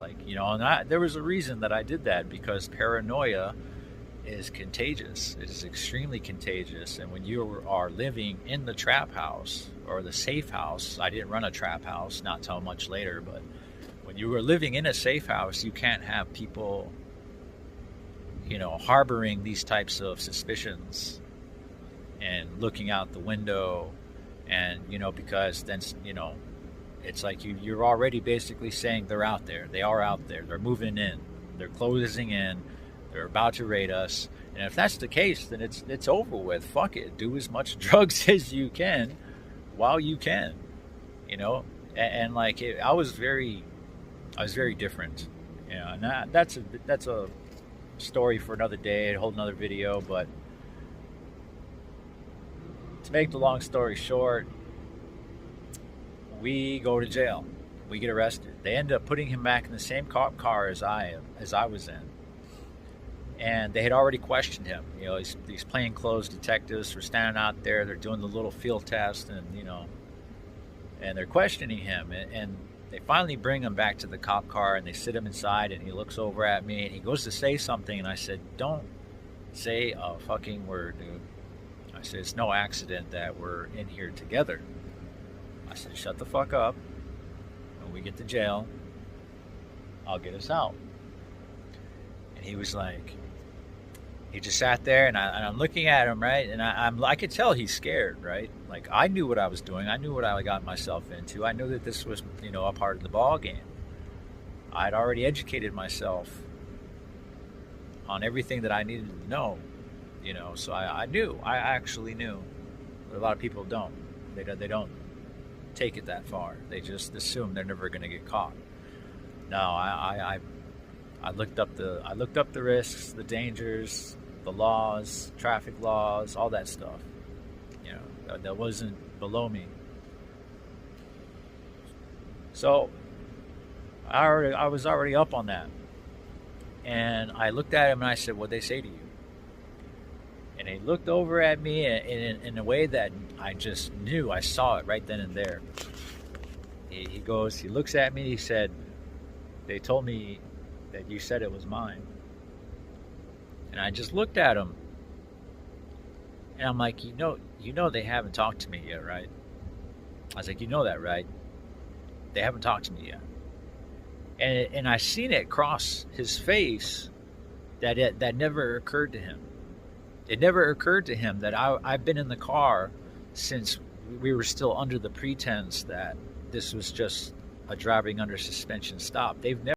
Like, and there was a reason that I did that, because paranoia is contagious. It is extremely contagious. And when you are living in the trap house or the safe house, I didn't run a trap house, not till much later, but when you were living in a safe house, you can't have people, harboring these types of suspicions and looking out the window. And, because then, it's like you're already basically saying they're out there. They are out there. They're moving in. They're closing in. They're about to raid us. And if that's the case, then it's over with. Fuck it. Do as much drugs as you can while you can. And like I was very different. And that's a story for another day, a whole another video. But to make the long story short, we go to jail. We get arrested. They end up putting him back in the same cop car as I was in. And they had already questioned him. These plainclothes detectives were standing out there. They're doing the little field test, and and they're questioning him. And they finally bring him back to the cop car, and they sit him inside. And he looks over at me, and he goes to say something, and I said, "Don't say a fucking word, dude." I said, "It's no accident that we're in here together." I said, "Shut the fuck up. When we get to jail, I'll get us out." And he was like, he just sat there, and I'm looking at him, right? And I could tell he's scared, right? Like, I knew what I was doing. I knew what I got myself into. I knew that this was, a part of the ball game. I'd already educated myself on everything that I needed to know, So I knew. I actually knew. But a lot of people don't. They don't take it that far. They just assume they're never going to get caught. No, I looked up the risks, the dangers, the laws, traffic laws, all that stuff. That wasn't below me. So I was already up on that. And I looked at him and I said, "What'd they say to you?" And he looked over at me in a way that I just knew. I saw it right then and there. He looks at me, he said, "They told me that you said it was mine." And I just looked at him. And I'm like, you know they haven't talked to me yet, right? I was like, "You know that, right? They haven't talked to me yet." And I seen it cross his face that never occurred to him. It never occurred to him that I've been in the car since we were still under the pretense that this was just a driving under suspension stop. They've never